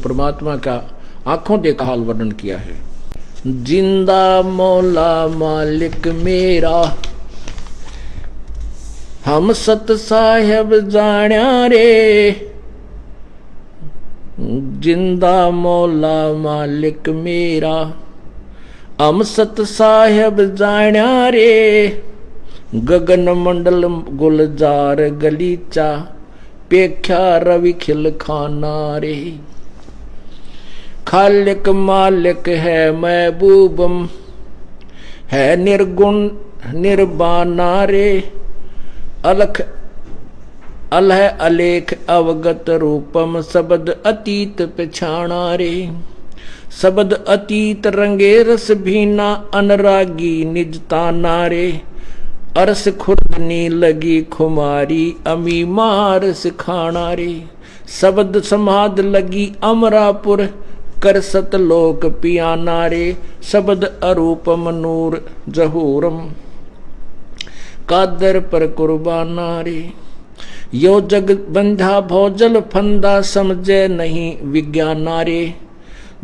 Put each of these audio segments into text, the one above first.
परमात्मा का आंखों देखा हाल वर्णन किया है। जिंदा मौला मालिक मेरा, हम सत साहेब जाण्या रे। जिंदा मौला मालिक मेरा, हम सत साहेब जाण्या रे। गगन मंडल गुलजार गलीचा, पेख्या रवि खिल खाना रे। खालिक मालिक है महबूबम, है निर्गुण निर्बाना रे। अलख अलह अलेख अवगत रूपम, शब्द अतीत पछाणा रे। शब्द अतीत रंगे रस भीना, अनरागी निज ताना रे। अरस खुर्दनी लगी खुमारी, अमी मार सिखाना रे। शब्द समाध लगी अमरापुर, कर सतलोक पियाना रे। शब्द अरूपम नूर जहूरम, कादर पर कुर्बाना रे। यो जग बंधा भोजल फंदा, समझे नहीं विज्ञाना रे।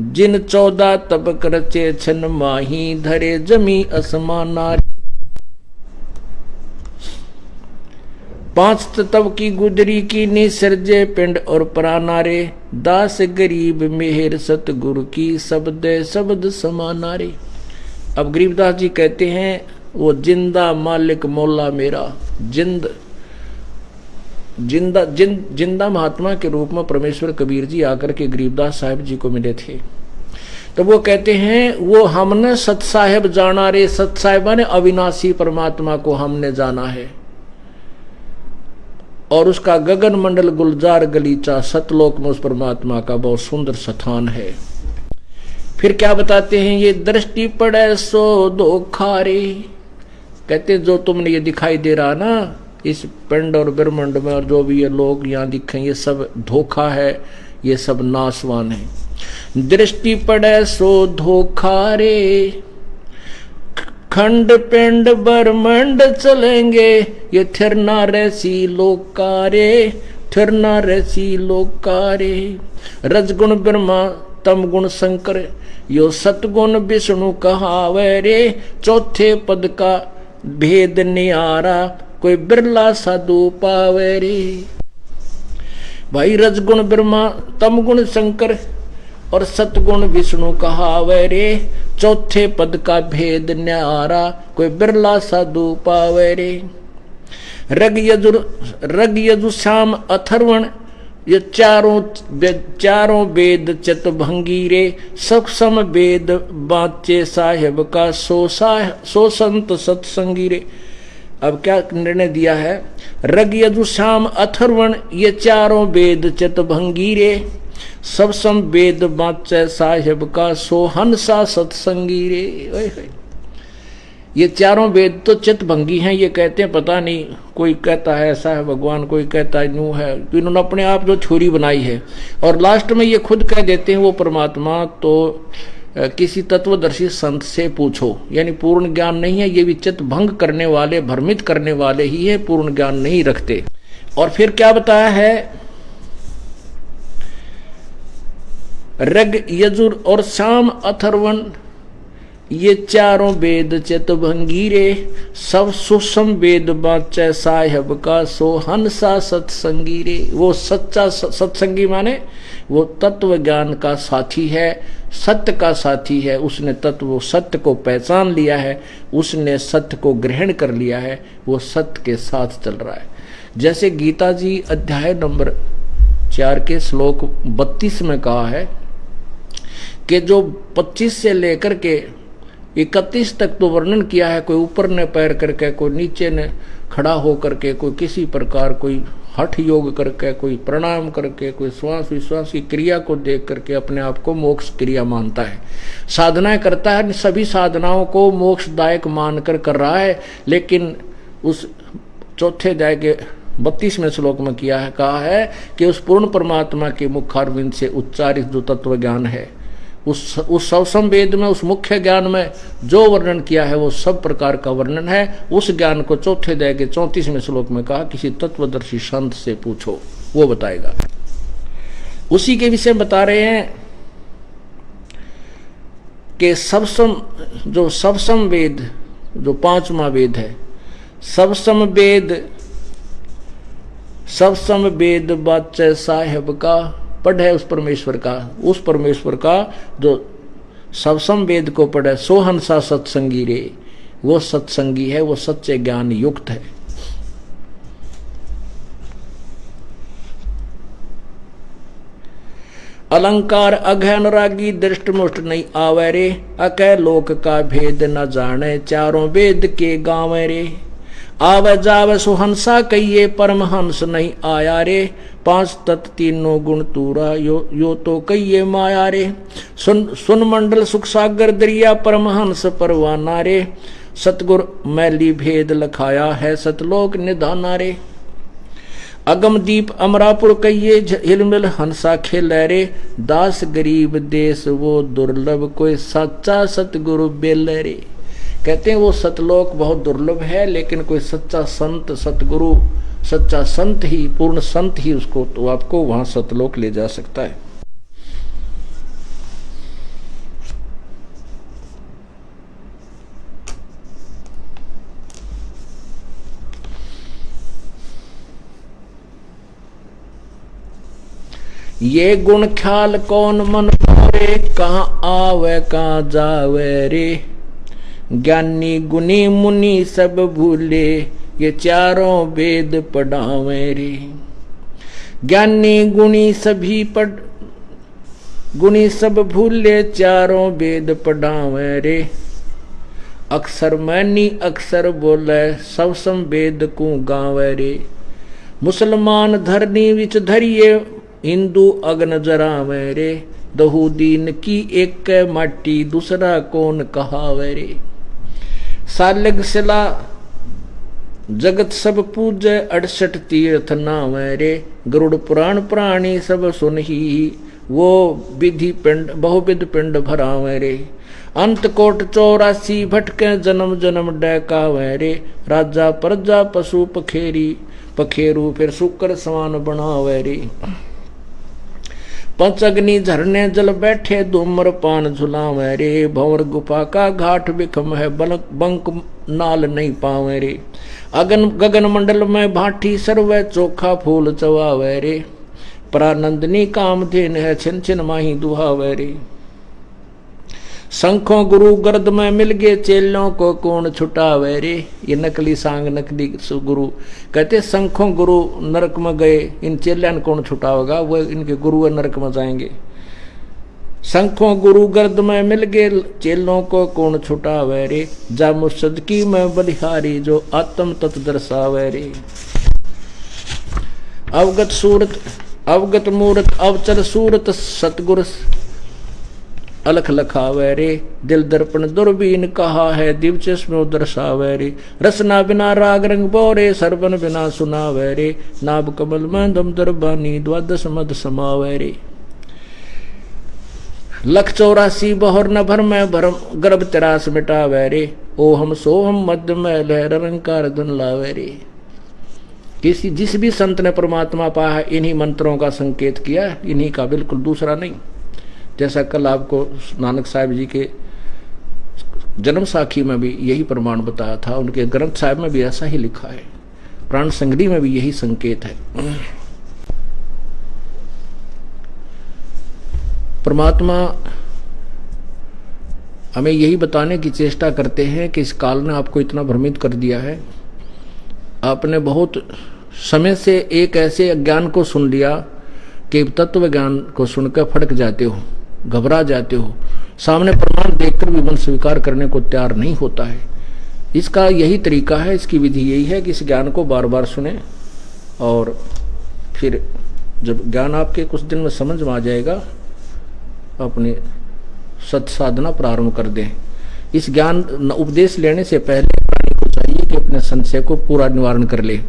जिन 14 तब करचे छन माही, धरे जमी असमाना रे। 5 तब की गुदरी की निसर्जे पिंड और प्राणा रे। दास गरीब मेहर सतगुरु की, शब्द शब्द समाना रे। अब गरीबदास जी कहते हैं वो जिंदा मालिक मौला मेरा। जिंदा महात्मा के रूप में परमेश्वर कबीर जी आकर के गरीबदास साहिब जी को मिले थे। तो वो कहते हैं वो हमने सत साहेब जाना रे। सत साहिबा ने अविनाशी परमात्मा को हमने जाना है, और उसका गगन मंडल गुलजार गलीचा, सतलोक में उस परमात्मा का बहुत सुंदर स्थान है। फिर क्या बताते हैं, ये दृष्टि पड़े सो धोखा रे। कहते जो तुमने ये दिखाई दे रहा ना इस पिंड और ब्रह्मांड में, और जो भी ये लोग यहाँ दिखे, ये सब धोखा है, ये सब नासवान है। दृष्टि पड़े सो धोखा रे। खंड पिंड ब्रह्मांड चलेंगे, ये थिरना रैसी लोकारे। थिरना रैसी लोकारे। रजगुण ब्रह्मा तम गुण शंकर, यो सतगुण विष्णु कहावे रे। चौथे पद का भेद नियारा, कोई बिरला साधु पावे रे। भाई रजगुण ब्रह्मा तम गुण शंकर और सतगुण विष्णु कहावे रे। चौथे पद का भेद न्यारा, कोई बिरला साधु पावे रे। रग यजु श्याम अथर्वण, ये चारों वेद चितभंगी रे। सक्षम वेद बाचे साहेब का, सो संत सत्संगी रे। अब क्या निर्णय दिया है, रग यजु श्याम अथर्वण, ये चारों वेद चितभंगी रे। सब सम वेद बाचे साहेब का, सोहनसा सत्संगी रे। ये चारों वेद तो चितभंगी हैं, ये कहते हैं पता नहीं, कोई कहता है ऐसा है भगवान, कोई कहता है न्यू है। तो इन्होंने अपने आप जो थ्योरी बनाई है, और लास्ट में ये खुद कह देते हैं वो परमात्मा तो किसी तत्वदर्शी संत से पूछो। यानी पूर्ण ज्ञान नहीं है, ये भी चितभंग करने वाले, भ्रमित करने वाले ही है, पूर्ण ज्ञान नहीं रखते। और फिर क्या बताया है, रग यजुर और शाम अथर्वण, ये चारों वेद चितभंगी रे। सब सुषम वेद बाचे साहेब का, सो हंसा सत्संगी रे। वो सच्चा सत्संगी माने वो तत्व ज्ञान का साथी है, सत्य का साथी है। उसने तत्व सत्य को पहचान लिया है, उसने सत्य को ग्रहण कर लिया है, वो सत्य के साथ चल रहा है। जैसे गीता जी अध्याय नंबर 4 के श्लोक 32 में कहा है कि जो 25 से लेकर के 31 तक तो वर्णन किया है, कोई ऊपर ने पैर करके, कोई नीचे ने खड़ा होकर के, कोई किसी प्रकार कोई हठ योग करके, कोई प्रणाम करके, कोई श्वास विश्वास की क्रिया को देख करके अपने आप को मोक्ष क्रिया मानता है, साधनाएं करता है, सभी साधनाओं को मोक्षदायक मानकर कर रहा है। लेकिन उस चौथे अध्याय के 32वें श्लोक में कहा है कि उस पूर्ण परमात्मा के मुखारविंद से उच्चारित जो तत्व ज्ञान है, उस सवसम वेद में, उस मुख्य ज्ञान में जो वर्णन किया है वो सब प्रकार का वर्णन है। उस ज्ञान को चौथे अध्याय के 34वें श्लोक में कहा, किसी तत्वदर्शी संत से पूछो, वो बताएगा। उसी के विषय बता रहे हैं कि सबसम वेद जो पांचवा वेद है, सबसम वेद बाचे साहेब का, पढ़े उस परमेश्वर का जो सबसम वेद को पढ़े, सोहंसा सत्संगी रे, वो सत्संगी है, वो सच्चे ज्ञान युक्त है। अलंकार अघ अनुरागी दृष्टमुष्ट नहीं आवे रे, अकह लोक का भेद न जाने, चारों वेद के गावे रे। आवे जावे सुहंसा कहिए, परमहंस नहीं आया रे, पांच तत्व तीनों गुण तूरा, यो तो कहिए माया रे। सुन मंडल सुख सागर दरिया, परमहंस परवाना रे, सतगुर मैली भेद लखाया है, सतलोक निधाना रे। अगम दीप अमरापुर कहिए, हिलमिल हंसा खेले रे, दास गरीब देश वो दुर्लभ, कोई सच्चा सतगुरु बेले रे। कहते हैं वो सतलोक बहुत दुर्लभ है, लेकिन कोई सच्चा संत सतगुरु, सच्चा संत ही, पूर्ण संत ही उसको, तो आपको वहां सतलोक ले जा सकता है। ये गुण ख्याल कौन मन मारे, कहाँ आवे कहाँ जावे रे, ज्ञानी गुनी मुनि सब भूले, ये चारों वेद पढ़ावे रे। ज्ञानी गुणी सब भूले, चारों वेद पढ़ावे रे। अक्षर मैनी अक्षर बोले, सब सम वेद को गावे रे। मुसलमान धरनी विच धरिए, हिंदू अग्न जरावे रे। दहू दीन की एक माटी, दूसरा कौन कहावे रे। सालग सिला जगत सब पूजे, 68 तीर्थ नावे रे। गरुड़ पुराण प्राणी सब सुनही, वो विधि पिंड बहुविध पिंड भरावे रे। अंत कोट 84 भटके, जन्म जन्म डैकावे रे। राजा प्रजा पशु पखेरू, फिर शुक्र समान बनावे रे। पंच अग्नि झरने जल बैठे, धूम्र पान झुलावे रे। भंवर गुफा का घाट बिखम है, बंक नाल नहीं पावे रे। गगन मंडल में भाटी सर्वे, चोखा फूल चवावे रे। परानंदनी कामधेन है, छिन छिन माही दुहावे रे। शंखों गुरु गर्द में मिल गए, चेलों को कौन छुटावे रे। ये नकली सांग नकली गुरु कहते, शंखों गुरु नरक में गए, इन चेलन कौन छुटावेगा, वो इनके गुरु नरक में जाएंगे। शंखों गुरु गर्द में मिल गए, चेलों को कौन छुटावे रे। जा मुर्शद की मैं बलिहारी, जो आत्म तत् दर्शावे रे। अवगत मूर्त अवचर सूरत, सतगुर अलख लखावे रे। दिल दर्पण दुर्बीन कहा है, दिव चश्मे दर्शावे रे। रसना बिना राग रंग बोरे, सरबन बिना सुनावे रे। नाभ कमल में दम दरबानी, द्वादश मद समावे रे। 184 बहुर न भर में भरम, गर्भ 83 मिटावे रे। ओहम सोहम मध्य में लहर रंकार धुन लावे रे। जिस भी संत ने परमात्मा पाया है, इन्हीं मंत्रों का संकेत किया, इन्हीं का, बिल्कुल दूसरा नहीं। जैसा कल आपको नानक साहब जी के जन्म साखी में भी यही प्रमाण बताया था, उनके ग्रंथ साहब में भी ऐसा ही लिखा है, प्राण संगरी में भी यही संकेत है। परमात्मा हमें यही बताने की चेष्टा करते हैं कि इस काल ने आपको इतना भ्रमित कर दिया है, आपने बहुत समय से एक ऐसे अज्ञान को सुन लिया कि तत्व ज्ञान को सुनकर फटक जाते हो, घबरा जाते हो, सामने प्रमाण देखकर भी मन स्वीकार करने को तैयार नहीं होता है। इसका यही तरीका है, इसकी विधि यही है कि इस ज्ञान को बार बार सुने, और फिर जब ज्ञान आपके कुछ दिन में समझ में आ जाएगा, अपनी सत साधना प्रारंभ कर दें। इस ज्ञान उपदेश लेने से पहले प्राणी को चाहिए कि अपने संशय को पूरा निवारण कर ले,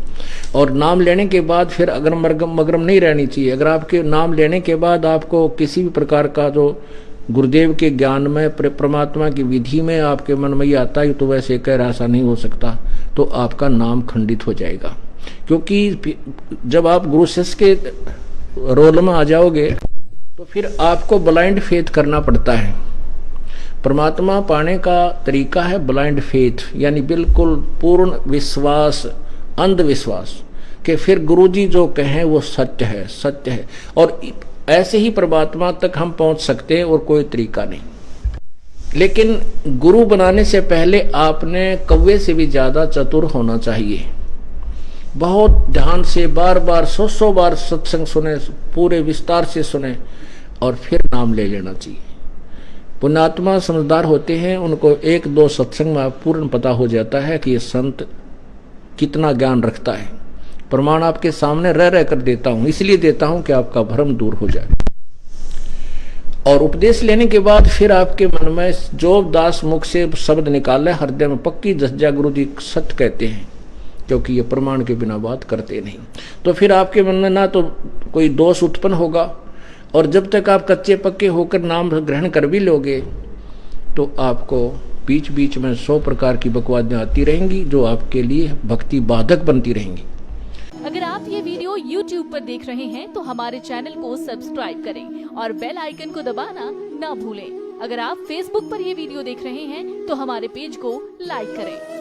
और नाम लेने के बाद फिर अगर मगरम नहीं रहनी चाहिए। अगर आपके नाम लेने के बाद आपको किसी भी प्रकार का जो गुरुदेव के ज्ञान में, परमात्मा की विधि में आपके मन में ये आता है तो वैसे कह ऐसा नहीं हो सकता, तो आपका नाम खंडित हो जाएगा। क्योंकि जब आप गुरु शिष्य के रोल में आ जाओगे तो फिर आपको ब्लाइंड फेथ करना पड़ता है। परमात्मा पाने का तरीका है ब्लाइंड फेथ, यानी बिल्कुल पूर्ण विश्वास, अंधविश्वास कि फिर गुरुजी जो कहें वो सत्य है, सत्य है। और ऐसे ही परमात्मा तक हम पहुंच सकते हैं और कोई तरीका नहीं। लेकिन गुरु बनाने से पहले आपने कौवे से भी ज्यादा चतुर होना चाहिए। बहुत ध्यान से बार बार 100 बार सत्संग सुने, पूरे विस्तार से सुने और फिर नाम ले लेना चाहिए। पुण्यात्मा समझदार होते हैं, उनको 1-2 सत्संग में पूर्ण पता हो जाता है कि ये संत कितना ज्ञान रखता है। प्रमाण आपके सामने रह रह कर देता हूं, इसलिए देता हूं कि आपका भ्रम दूर हो जाए। और उपदेश लेने के बाद फिर आपके मन में जो दास मुख से शब्द निकाले हृदय में पक्की जज्जा गुरु जी सत्य कहते हैं, क्योंकि ये प्रमाण के बिना बात करते नहीं। तो फिर आपके मन में ना तो कोई दोष उत्पन्न होगा, और जब तक आप कच्चे पक्के होकर नाम ग्रहण कर भी लोगे तो आपको बीच बीच में 100 प्रकार की बकवादियां आती रहेंगी जो आपके लिए भक्ति बाधक बनती रहेंगी। अगर आप ये वीडियो YouTube पर देख रहे हैं तो हमारे चैनल को सब्सक्राइब करें और बेल आइकन को दबाना ना भूलें। अगर आप Facebook पर ये वीडियो देख रहे हैं तो हमारे पेज को लाइक करें।